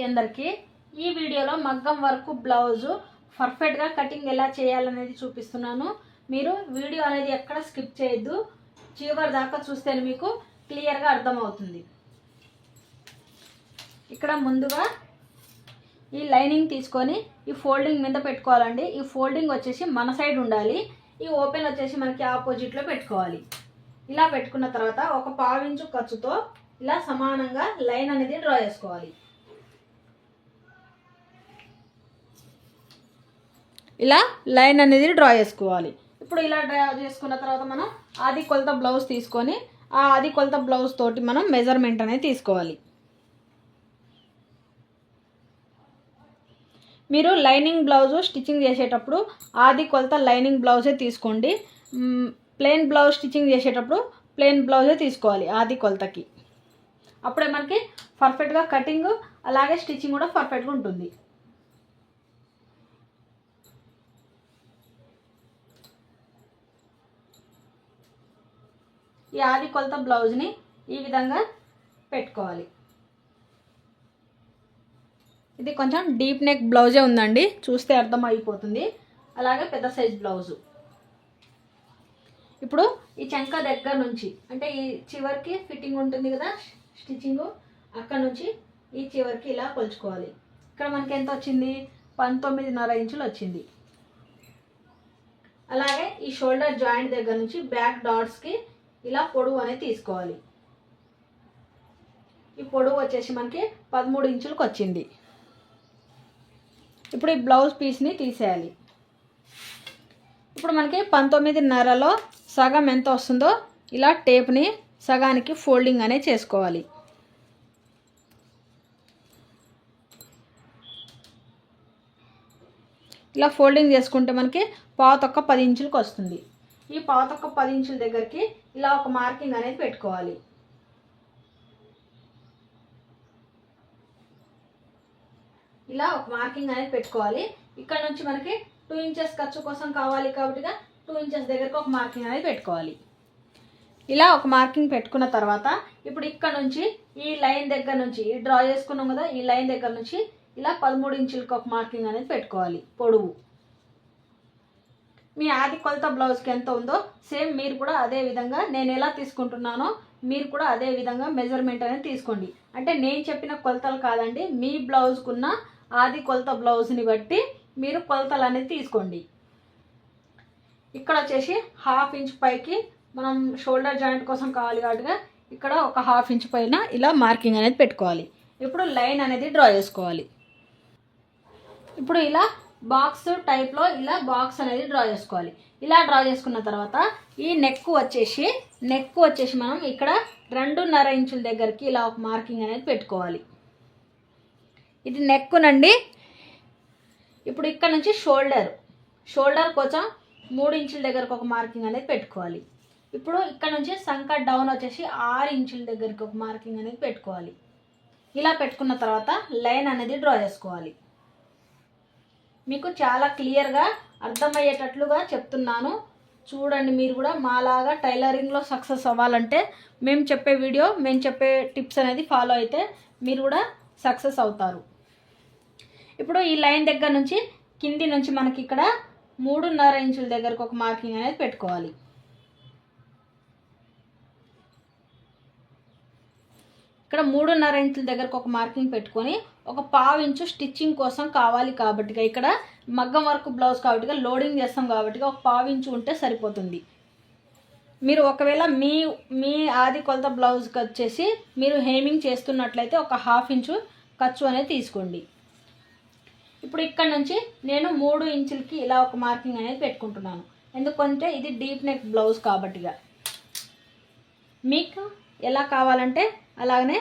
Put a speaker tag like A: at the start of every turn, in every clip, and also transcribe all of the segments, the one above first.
A: అందరికీ ఈ వీడియోలో మగ్గం వర్క్ బ్లౌజ్ పర్ఫెక్ట్గా కటింగ్ ఎలా చేయాలనేది చూపిస్తున్నాను. మీరు వీడియో అనేది ఎక్కడ స్కిప్ చేయొద్దు, చివరి దాకా చూస్తే మీకు క్లియర్గా అర్థమవుతుంది. ఇక్కడ ముందుగా ఈ లైనింగ్ తీసుకొని ఈ ఫోల్డింగ్ మీద పెట్టుకోవాలండి. ఈ ఫోల్డింగ్ వచ్చేసి మన సైడ్ ఉండాలి, ఈ ఓపెన్ వచ్చేసి మనకి ఆపోజిట్లో పెట్టుకోవాలి. ఇలా పెట్టుకున్న తర్వాత ఒక 1/2 ఇంచు ఖర్చుతో ఇలా సమానంగా లైన్ అనేది డ్రా చేసుకోవాలి. ఇలా లైన్ అనేది డ్రా చేసుకోవాలి. ఇప్పుడు ఇలా డ్రా చేసుకున్న తర్వాత మనం ఆది కొలత బ్లౌజ్ తీసుకొని ఆ ఆది కొలత బ్లౌజ్ తోటి మనం మెజర్మెంట్ అనేది తీసుకోవాలి. మీరు లైనింగ్ బ్లౌజ్ స్టిచ్చింగ్ చేసేటప్పుడు ఆది కొలత లైనింగ్ బ్లౌజే తీసుకోండి. ప్లెయిన్ బ్లౌజ్ స్టిచ్చింగ్ చేసేటప్పుడు ప్లెయిన్ బ్లౌజే తీసుకోవాలి ఆది కొలతకి. అప్పుడే మనకి పర్ఫెక్ట్గా కటింగ్ అలాగే స్టిచ్చింగ్ కూడా పర్ఫెక్ట్గా ఉంటుంది. ఈ ఆది కొలత బ్లౌజ్ని ఈ విధంగా పెట్టుకోవాలి. ఇది కొంచెం డీప్ నెక్ బ్లౌజే ఉందండి, చూస్తే అర్థం అయిపోతుంది. అలాగే పెద్ద సైజ్ బ్లౌజు. ఇప్పుడు ఈ చంక దగ్గర నుంచి అంటే ఈ చివరికి ఫిట్టింగ్ ఉంటుంది కదా స్టిచ్చింగ్, అక్కడ నుంచి ఈ చివరికి ఇలా కొలుచుకోవాలి. ఇక్కడ మనకి ఎంత వచ్చింది? 19.5 ఇంచులు వచ్చింది. అలాగే ఈ షోల్డర్ జాయింట్ దగ్గర నుంచి బ్యాక్ డాట్స్కి ఇలా పొడవు అనేది తీసుకోవాలి. ఈ పొడవు వచ్చేసి మనకి 13 ఇంచులకు వచ్చింది. ఇప్పుడు ఈ బ్లౌజ్ పీస్ని తీసేయాలి. ఇప్పుడు మనకి 19.5లో సగం ఎంత వస్తుందో ఇలా టేప్ని సగానికి ఫోల్డింగ్ అనేది చేసుకోవాలి. ఇలా ఫోల్డింగ్ చేసుకుంటే మనకి 10 ఇంచులకు వస్తుంది. ఈ 10 ఇంచుల దగ్గరికి ఇలా ఒక మార్కింగ్ అనేది పెట్టుకోవాలి. ఇలా ఒక మార్కింగ్ అనేది పెట్టుకోవాలి. ఇక్కడ నుంచి మనకి 2 ఇంచెస్ ఖర్చు కోసం కావాలి కాబట్టి 2 ఇంచెస్ దగ్గరకు ఒక మార్కింగ్ అనేది పెట్టుకోవాలి. ఇలా ఒక మార్కింగ్ పెట్టుకున్న తర్వాత ఇప్పుడు ఇక్కడ నుంచి ఈ లైన్ దగ్గర నుంచి డ్రా చేసుకున్నాం కదా, ఈ లైన్ దగ్గర నుంచి ఇలా 13 ఇంచులకు ఒక మార్కింగ్ అనేది పెట్టుకోవాలి పొడవు. మీ ఆది కొలత బ్లౌజ్కి ఎంత ఉందో సేమ్ మీరు కూడా అదే విధంగా నేను ఎలా తీసుకుంటున్నానో మీరు కూడా అదే విధంగా మెజర్మెంట్ అనేది తీసుకోండి. అంటే నేను చెప్పిన కొలతలు కాదండి, మీ బ్లౌజ్కున్న ఆది కొలత బ్లౌజ్ని బట్టి మీరు కొలతలు అనేది తీసుకోండి. ఇక్కడ వచ్చేసి 1/2 ఇంచ్ పైకి మనం షోల్డర్ జాయింట్ కోసం కావాలి కాబట్టి ఇక్కడ ఒక 1/2 ఇంచ్ పైన ఇలా మార్కింగ్ అనేది పెట్టుకోవాలి. ఇప్పుడు లైన్ అనేది డ్రా చేసుకోవాలి. ఇప్పుడు ఇలా బాక్స్ టైప్లో ఇలా బాక్స్ అనేది డ్రా చేసుకోవాలి. ఇలా డ్రా చేసుకున్న తర్వాత ఈ నెక్ వచ్చేసి మనం ఇక్కడ 2.5 ఇంచుల దగ్గరికి ఇలా ఒక మార్కింగ్ అనేది పెట్టుకోవాలి. ఇది నెక్కునండి. ఇప్పుడు ఇక్కడ నుంచి షోల్డర్ కొంచెం 3 ఇంచుల దగ్గరకు ఒక మార్కింగ్ అనేది పెట్టుకోవాలి. ఇప్పుడు ఇక్కడ నుంచి సంక డౌన్ వచ్చేసి 6 ఇంచుల దగ్గరికి ఒక మార్కింగ్ అనేది పెట్టుకోవాలి. ఇలా పెట్టుకున్న తర్వాత లైన్ అనేది డ్రా చేసుకోవాలి. మీకు చాలా క్లియర్గా అర్థమయ్యేటట్లుగా చెప్తున్నాను, చూడండి. మీరు కూడా మాలాగా టైలరింగ్లో సక్సెస్ అవ్వాలంటే మేము చెప్పే టిప్స్ అనేది ఫాలో అయితే మీరు కూడా సక్సెస్ అవుతారు. ఇప్పుడు ఈ లైన్ దగ్గర నుంచి కింది నుంచి మనకి ఇక్కడ 3.5 ఇంచుల దగ్గరకు ఒక మార్కింగ్ అనేది పెట్టుకోవాలి. ఇక్కడ 3.5 ఇంచుల దగ్గరకు ఒక మార్కింగ్ పెట్టుకొని ఒక 1/2 ఇంచు స్టిచ్చింగ్ కోసం కావాలి కాబట్టి ఇక్కడ మగ్గం వర్క్ బ్లౌజ్ కాబట్టి లోడింగ్ చేస్తాం కాబట్టి ఒక 1/2 ఇంచు ఉంటే సరిపోతుంది. మీరు ఒకవేళ మీ ఆది కొలత బ్లౌజ్కి వచ్చేసి మీరు హేమింగ్ చేస్తున్నట్లయితే ఒక 1/2 ఇంచు ఖర్చు అనేది తీసుకోండి. ఇప్పుడు ఇక్కడ నుంచి నేను 3 ఇంచులకి ఇలా ఒక మార్కింగ్ అనేది పెట్టుకుంటున్నాను. ఎందుకంటే ఇది డీప్ నెక్ బ్లౌజ్ కాబట్టి మీకు ఎలా కావాలంటే అలాగనే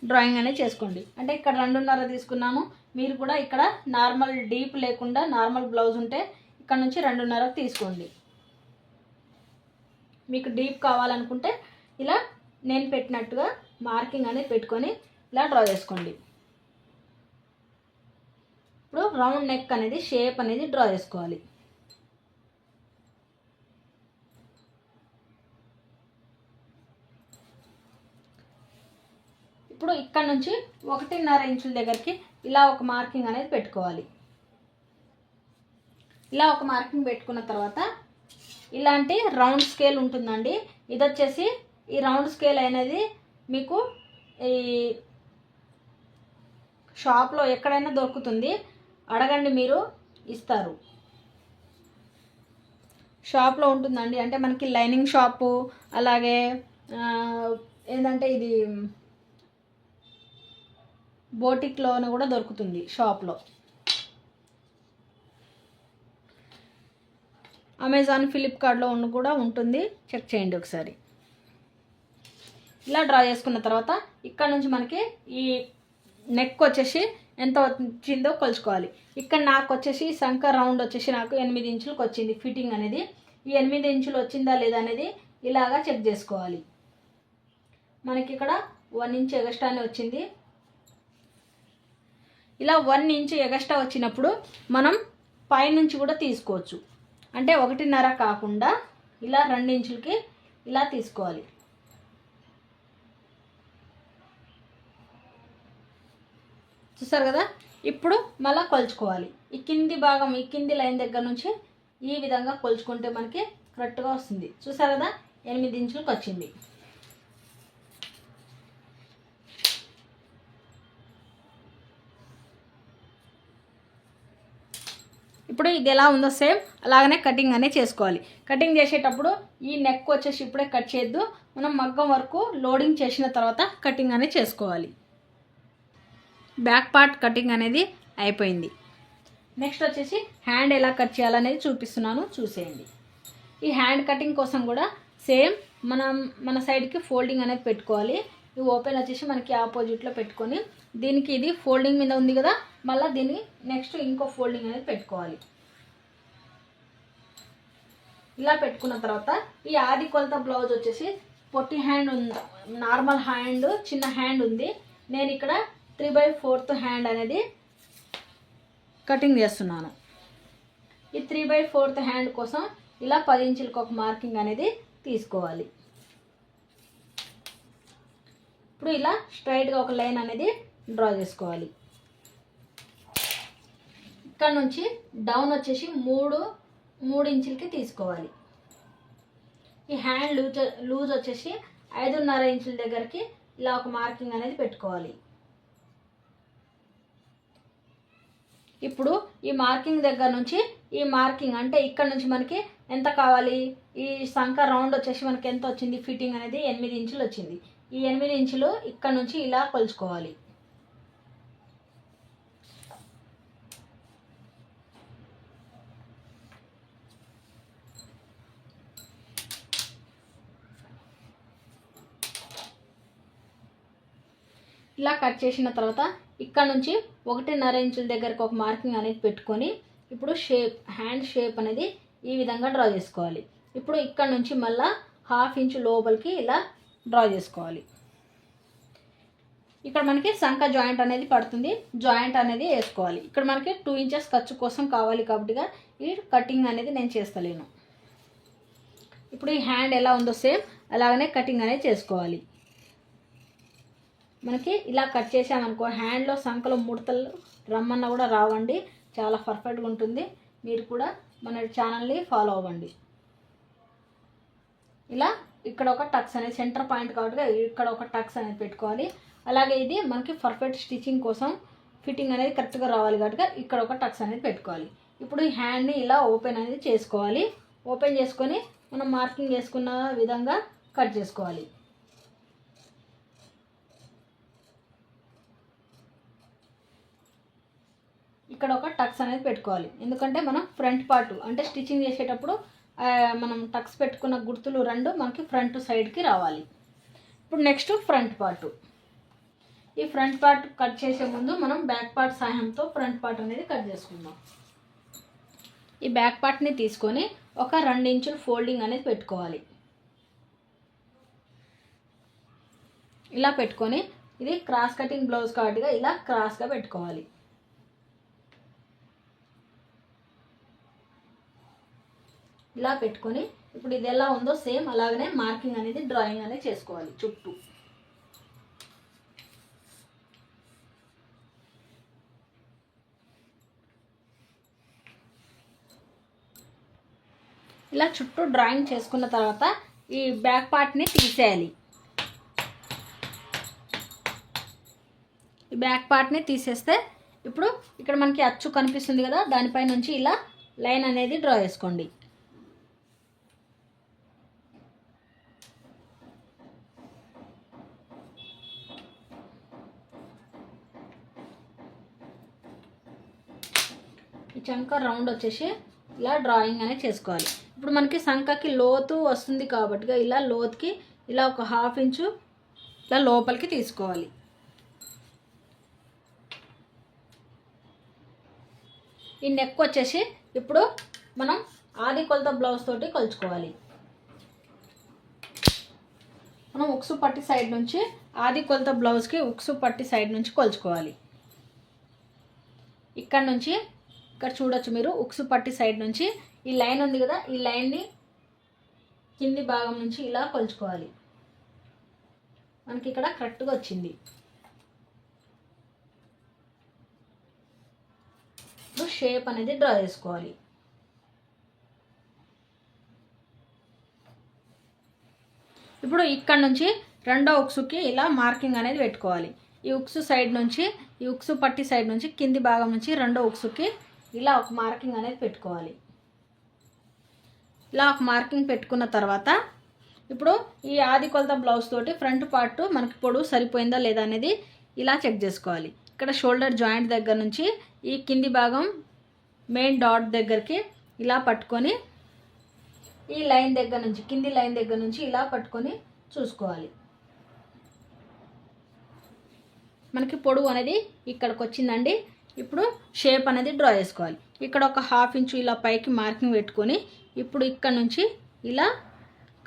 A: డ్రాయింగ్ అనేది చేసుకోండి. అంటే ఇక్కడ 2.5 తీసుకున్నాను, మీరు కూడా ఇక్కడ నార్మల్ డీప్ లేకుండా నార్మల్ బ్లౌజ్ ఉంటే ఇక్కడ నుంచి 2.5 తీసుకోండి. మీకు డీప్ కావాలనుకుంటే ఇలా నేను పెట్టినట్టుగా మార్కింగ్ అనేది పెట్టుకొని ఇలా డ్రా చేసుకోండి. ఇప్పుడు రౌండ్ నెక్ అనేది షేప్ అనేది డ్రా చేసుకోవాలి. ఇప్పుడు ఇక్కడ నుంచి 1.5 ఇంచుల దగ్గరికి ఇలా ఒక మార్కింగ్ అనేది పెట్టుకోవాలి. ఇలా ఒక మార్కింగ్ పెట్టుకున్న తర్వాత ఇలాంటి రౌండ్ స్కేల్ ఉంటుందండి. ఇది వచ్చేసి ఈ రౌండ్ స్కేల్ అనేది మీకు ఈ షాప్లో ఎక్కడైనా దొరుకుతుంది, అడగండి, మీరు ఇస్తారు. షాప్లో ఉంటుందండి. అంటే మనకి లైనింగ్ షాపు, అలాగే ఏంటంటే ఇది బోటిక్లోనే కూడా దొరుకుతుంది షాప్లో. అమెజాన్, ఫ్లిప్కార్ట్లో కూడా ఉంటుంది, చెక్ చేయండి ఒకసారి. ఇలా డ్రా చేసుకున్న తర్వాత ఇక్కడ నుంచి మనకి ఈ నెక్ వచ్చేసి ఎంత వచ్చిందో కొలుచుకోవాలి. ఇక్కడ నాకు వచ్చేసి సంక రౌండ్ వచ్చేసి నాకు 8 ఇంచులకు వచ్చింది ఫిట్టింగ్ అనేది. ఈ 8 ఇంచులు వచ్చిందా లేదా అనేది ఇలాగా చెక్ చేసుకోవాలి. మనకి ఇక్కడ 1 ఇంచ్ ఎగస్ట్రానే వచ్చింది. ఇలా 1 ఇంచ్ ఎగస్ట్రా వచ్చినప్పుడు మనం పైనుంచి కూడా తీసుకోవచ్చు. అంటే 1.5 కాకుండా ఇలా 2 ఇంచులకి ఇలా తీసుకోవాలి. చూసారు కదా. ఇప్పుడు మళ్ళీ కొలుచుకోవాలి. ఈ కింది భాగం, ఈ కింది లైన్ దగ్గర నుంచి ఈ విధంగా కొలుచుకుంటే మనకి కరెక్ట్గా వస్తుంది. చూసారు కదా, 8 ఇంచులకు వచ్చింది. ఇప్పుడు ఇది ఎలా ఉందో సేమ్ అలాగనే కటింగ్ అనేది చేసుకోవాలి. కటింగ్ చేసేటప్పుడు ఈ నెక్ వచ్చేసి ఇప్పుడే కట్ చేయొద్దు, మనం మగ్గం వరకు లోడింగ్ చేసిన తర్వాత కటింగ్ అనేది చేసుకోవాలి. బ్యాక్ పార్ట్ కటింగ్ అనేది అయిపోయింది. నెక్స్ట్ వచ్చేసి హ్యాండ్ ఎలా కట్ చేయాలనేది చూపిస్తున్నాను, చూసేయండి. ఈ హ్యాండ్ కటింగ్ కోసం కూడా సేమ్ మన సైడ్కి ఫోల్డింగ్ అనేది పెట్టుకోవాలి. ఈ ఓపెన్ వచ్చేసి మనకి ఆపోజిట్లో పెట్టుకొని దీనికి ఇది ఫోల్డింగ్ మీద ఉంది కదా, మళ్ళీ దీన్ని నెక్స్ట్ ఇంకో ఫోల్డింగ్ అనేది పెట్టుకోవాలి. ఇలా పెట్టుకున్న తర్వాత ఈ ఆది కొలత బ్లౌజ్ వచ్చేసి పొట్టి హ్యాండ్ ఉంది, నార్మల్ హ్యాండ్, చిన్న హ్యాండ్ ఉంది. నేను ఇక్కడ 3/4 హ్యాండ్ అనేది కటింగ్ చేస్తున్నాను. ఈ 3/4 హ్యాండ్ కోసం ఇలా 10 ఇంచులకు ఒక మార్కింగ్ అనేది తీసుకోవాలి. ఇప్పుడు ఇలా స్ట్రైట్గా ఒక లైన్ అనేది డ్రా చేసుకోవాలి. ఇక్కడ నుంచి డౌన్ వచ్చేసి 3 ఇంచులకి తీసుకోవాలి. ఈ హ్యాండ్ లూజ్ వచ్చేసి 5.5 ఇంచుల దగ్గరికి ఇలా ఒక మార్కింగ్ అనేది పెట్టుకోవాలి. ఇప్పుడు ఈ మార్కింగ్ దగ్గర నుంచి ఈ మార్కింగ్ అంటే ఇక్కడ నుంచి మనకి ఎంత కావాలి, ఈ సంక రౌండ్ వచ్చేసి మనకి ఎంత వచ్చింది ఫిట్టింగ్ అనేది 8 ఇంచులు వచ్చింది. ఈ 8 ఇంచులు ఇక్కడ నుంచి ఇలా కొలుచుకోవాలి. ఇలా కట్ చేసిన తర్వాత ఇక్కడ నుంచి 1.5 ఇంచుల దగ్గరకు ఒక మార్కింగ్ అనేది పెట్టుకొని ఇప్పుడు హ్యాండ్ షేప్ అనేది ఈ విధంగా డ్రా చేసుకోవాలి. ఇప్పుడు ఇక్కడ నుంచి మళ్ళీ 1/2 ఇంచు లోపలికి ఇలా డ్రా చేసుకోవాలి. ఇక్కడ మనకి సంక జాయింట్ అనేది పడుతుంది, జాయింట్ అనేది వేసుకోవాలి. ఇక్కడ మనకి 2 ఇంచెస్ ఖర్చు కోసం కావాలి కాబట్టిగా ఈ కటింగ్ అనేది నేను చేస్తలేను. ఇప్పుడు ఈ హ్యాండ్ ఎలా ఉందో సేమ్ అలాగనే కటింగ్ అనేది చేసుకోవాలి. మనకి ఇలా కట్ చేసామనుకో హ్యాండ్లో సంకలో ముడతలు రమ్మన్నా కూడా రావండి, చాలా పర్ఫెక్ట్గా ఉంటుంది. మీరు కూడా మన ఛానల్ని ఫాలో అవ్వండి. ఇలా ఇక్కడ ఒక టక్స్ అనేది సెంటర్ పాయింట్ కాబట్టి ఇక్కడ ఒక టక్స్ అనేది పెట్టుకోవాలి. అలాగే ఇది మనకి పర్ఫెక్ట్ స్టిచ్చింగ్ కోసం ఫిట్టింగ్ అనేది కరెక్ట్గా రావాలి కాబట్టి ఇక్కడ ఒక టక్స్ అనేది పెట్టుకోవాలి. ఇప్పుడు ఈ హ్యాండ్ని ఇలా ఓపెన్ అనేది చేసుకోవాలి. ఓపెన్ చేసుకొని మనం మార్కింగ్ చేసుకున్న విధంగా కట్ చేసుకోవాలి. ఇక్కడ ఒక టక్స్ అనేది పెట్టుకోవాలి. ఎందుకంటే మనం ఫ్రంట్ పార్ట్ అంటే స్టిచ్చింగ్ చేసేటప్పుడు మనం టక్స్ పెట్టుకున్న గుర్తులు 2 మనకి ఫ్రంట్ సైడ్కి రావాలి. ఇప్పుడు నెక్స్ట్ ఫ్రంట్ పార్ట్. ఈ ఫ్రంట్ పార్ట్ కట్ చేసే ముందు మనం బ్యాక్ పార్ట్ సహాయంతో ఫ్రంట్ పార్ట్ అనేది కట్ చేసుకుందాం. ఈ బ్యాక్ పార్ట్ని తీసుకొని ఒక 2 ఇంచులు ఫోల్డింగ్ అనేది పెట్టుకోవాలి. ఇలా పెట్టుకొని ఇది క్రాస్ కటింగ్ బ్లౌజ్ కాబట్టిగా ఇలా క్రాస్గా పెట్టుకోవాలి. ఇలా పెట్టుకొని ఇప్పుడు ఇది ఎలా ఉందో సేమ్ అలాగనే మార్కింగ్ అనేది డ్రాయింగ్ అనేది చేసుకోవాలి చుట్టూ. ఇలా చుట్టూ డ్రాయింగ్ చేసుకున్న తర్వాత ఈ బ్యాక్ పార్ట్ని తీసేయాలి. ఈ బ్యాక్ పార్ట్ని తీసేస్తే ఇప్పుడు ఇక్కడ మనకి అచ్చు కనిపిస్తుంది కదా, దానిపై నుంచి ఇలా లైన్ అనేది డ్రా చేసుకోండి. ఈ చంక రౌండ్ వచ్చేసి ఇలా డ్రాయింగ్ అనేది చేసుకోవాలి. ఇప్పుడు మనకి సంఖకి లోతు వస్తుంది కాబట్టి ఇలా లోతుకి ఇలా ఒక 1/2 ఇంచు ఇలా లోపలికి తీసుకోవాలి. ఈ నెక్ వచ్చేసి ఇప్పుడు మనం ఆది కొలత బ్లౌజ్ తోటి కొలుచుకోవాలి. మనం ఉక్సు పట్టి సైడ్ నుంచి ఆది కొలత బ్లౌజ్కి ఉక్సు పట్టి సైడ్ నుంచి కొలుచుకోవాలి. ఇక్కడ నుంచి ఇక్కడ చూడొచ్చు మీరు, ఉక్సు పట్టి సైడ్ నుంచి ఈ లైన్ ఉంది కదా, ఈ లైన్ని కింది భాగం నుంచి ఇలా కొలుచుకోవాలి. మనకి ఇక్కడ కరెక్ట్గా వచ్చింది. ఇప్పుడు షేప్ అనేది డ్రా చేసుకోవాలి. ఇప్పుడు ఇక్కడ నుంచి రెండో ఉక్సుకి ఇలా మార్కింగ్ అనేది పెట్టుకోవాలి. ఈ ఉక్సు సైడ్ నుంచి, ఈ ఉక్సు పట్టి సైడ్ నుంచి కింది భాగం నుంచి రెండో ఉక్సుకి ఇలా ఒక మార్కింగ్ అనేది పెట్టుకోవాలి. ఇలా ఒక మార్కింగ్ పెట్టుకున్న తర్వాత ఇప్పుడు ఈ ఆది కొలత బ్లౌజ్ తోటి ఫ్రంట్ పార్ట్ మనకి పొడవు సరిపోయిందా లేదా అనేది ఇలా చెక్ చేసుకోవాలి. ఇక్కడ షోల్డర్ జాయింట్ దగ్గర నుంచి ఈ కింది భాగం మెయిన్ డాట్ దగ్గరికి ఇలా పట్టుకొని ఈ లైన్ దగ్గర నుంచి, కింది లైన్ దగ్గర నుంచి ఇలా పట్టుకొని చూసుకోవాలి. మనకి పొడవు అనేది ఇక్కడికి వచ్చిందండి. ఇప్పుడు షేప్ అనేది డ్రా చేసుకోవాలి. ఇక్కడ ఒక 1/2 ఇంచు ఇలా పైకి మార్కింగ్ పెట్టుకొని ఇప్పుడు ఇక్కడ నుంచి ఇలా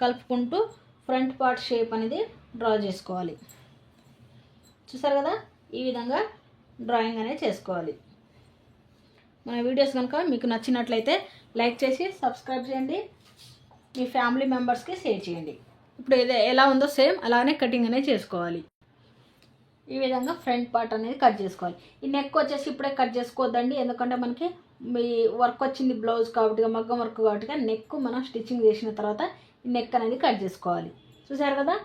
A: కలుపుకుంటూ ఫ్రంట్ పార్ట్ షేప్ అనేది డ్రా చేసుకోవాలి. చూసారు కదా, ఈ విధంగా డ్రాయింగ్ అనేది చేసుకోవాలి. మన వీడియోస్ కనుక మీకు నచ్చినట్లయితే లైక్ చేసి సబ్స్క్రైబ్ చేయండి, మీ ఫ్యామిలీ మెంబర్స్కి షేర్ చేయండి. ఇప్పుడు ఎలా ఉందో సేమ్ అలానే కటింగ్ అనేది చేసుకోవాలి. ఈ విధంగా ఫ్రంట్ పార్ట్ అనేది కట్ చేసుకోవాలి. ఈ నెక్ వచ్చేసి ఇప్పుడే కట్ చేసుకోవద్దండి, ఎందుకంటే మనకి మీ వర్క్ వచ్చింది బ్లౌజ్ కాబట్టి, మగ్గం వర్క్ కాబట్టి నెక్ మనం స్టిచ్చింగ్ చేసిన తర్వాత ఈ నెక్ అనేది కట్ చేసుకోవాలి. చూసారు కదా.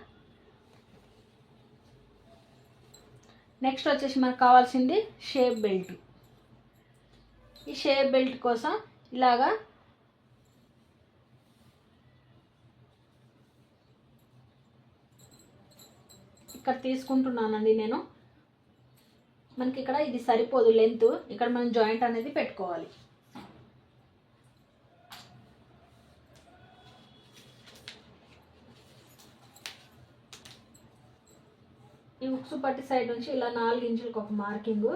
A: నెక్స్ట్ వచ్చేసి మనకు కావాల్సింది షేప్ బెల్ట్. ఈ షేప్ బెల్ట్ కోసం ఇలాగా ఇక్కడ తీసుకుంటున్నానండి నేను. మనకి ఇక్కడ ఇది సరిపోదు లెంత్, ఇక్కడ మనం జాయింట్ అనేది పెట్టుకోవాలి. ఈ ఉక్సు పట్టి సైడ్ నుంచి ఇలా 4 ఇంచులకు ఒక మార్కింగు,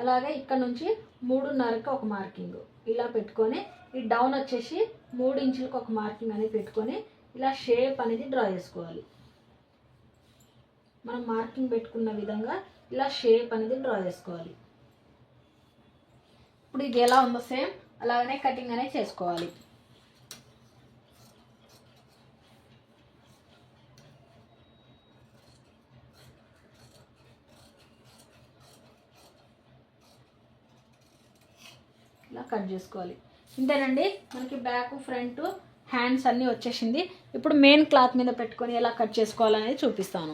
A: అలాగే ఇక్కడ నుంచి 3.5కి ఒక మార్కింగ్ ఇలా పెట్టుకొని ఈ డౌన్ వచ్చేసి 3 ఇంచులకు ఒక మార్కింగ్ అనేది పెట్టుకొని ఇలా షేప్ అనేది డ్రా చేసుకోవాలి. మనం మార్కింగ్ పెట్టుకున్న విధంగా ఇలా షేప్ అనేది డ్రా చేసుకోవాలి. ఇప్పుడు ఇది ఎలా ఉందో సేమ్ అలాగనే కటింగ్ అనేది చేసుకోవాలి. ఇలా కట్ చేసుకోవాలి. ఇంతేనండి, మనకి బ్యాక్ ఫ్రంట్ హ్యాండ్స్ అన్నీ వచ్చేసింది. ఇప్పుడు మెయిన్ క్లాత్ మీద పెట్టుకొని ఎలా కట్ చేసుకోవాలనేది చూపిస్తాను.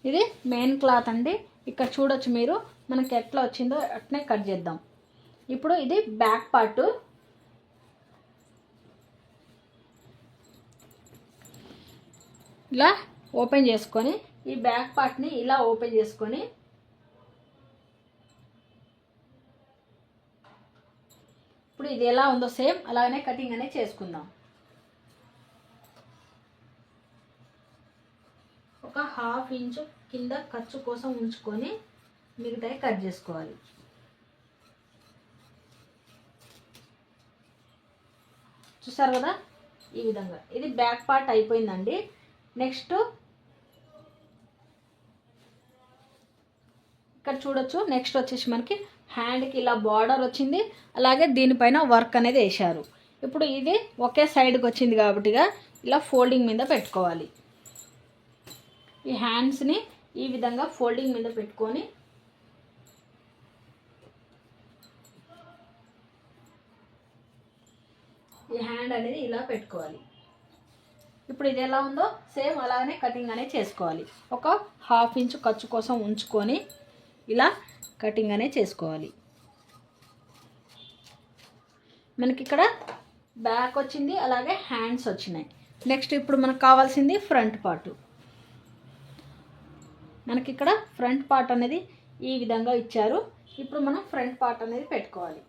A: ఇది మెయిన్ క్లాత్ అండి. ఇక్కడ చూడొచ్చు మీరు, మనకి ఎట్లా వచ్చిందో అట్నే కట్ చేద్దాం. ఇప్పుడు ఇది బ్యాక్ పార్ట్. ఇలా ఓపెన్ చేసుకొని ఈ బ్యాక్ పార్ట్ని ఇలా ఓపెన్ చేసుకొని ఇప్పుడు ఇది ఎలా ఉందో సేమ్ అలాగనే కటింగ్ అనేది చేసుకుందాం. ఒక 1/2 ఇంచు కింద ఖర్చు కోసం ఉంచుకొని మిగతాయి కట్ చేసుకోవాలి. చూసారు కదా, ఈ విధంగా ఇది బ్యాక్ పార్ట్ అయిపోయిందండి. నెక్స్ట్ ఇక్కడ చూడొచ్చు, నెక్స్ట్ వచ్చేసి మనకి హ్యాండ్కి ఇలా బార్డర్ వచ్చింది, అలాగే దీనిపైన వర్క్ అనేది వేశారు. ఇప్పుడు ఇది ఒకే సైడ్కి వచ్చింది కాబట్టి ఇలా ఫోల్డింగ్ మీద పెట్టుకోవాలి. ఈ హ్యాండ్స్ని ఈ విధంగా ఫోల్డింగ్ మీద పెట్టుకొని పెట్టుకోవాలి. ఇప్పుడు ఇది ఎలా ఉందో సేమ్ అలానే కటింగ్ అనేది చేసుకోవాలి. ఒక 1/2 ఇంచ్ ఖర్చు కోసం ఉంచుకొని ఇలా కటింగ్ అనేది చేసుకోవాలి. మనకి ఇక్కడ బ్యాక్ వచ్చింది, అలాగే హ్యాండ్స్ వచ్చినాయి. నెక్స్ట్ ఇప్పుడు మనకు కావాల్సింది ఫ్రంట్ పార్ట్. మనకి ఇక్కడ ఫ్రంట్ పార్ట్ అనేది ఈ విధంగా ఇచ్చారు. ఇప్పుడు మనం ఫ్రంట్ పార్ట్ అనేది పెట్టుకోవాలి.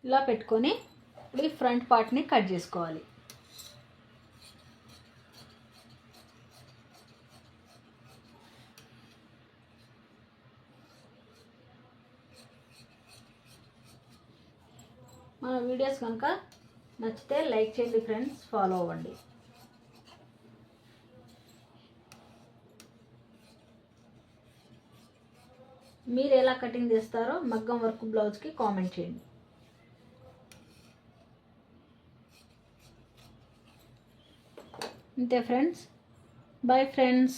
A: ఇలా పెట్టుకొని ఇప్పుడు ఈ ఫ్రంట్ పార్ట్ని కట్ చేసుకోవాలి. మన వీడియోస్ కనుక నచ్చితే లైక్ చేయండి ఫ్రెండ్స్, ఫాలో అవ్వండి. మీరు ఎలా కటింగ్ చేస్తారో మగ్గం వర్క్ బ్లౌజ్కి కామెంట్ చేయండి. అంతే ఫ్రెండ్స్, బాయ్ ఫ్రెండ్స్.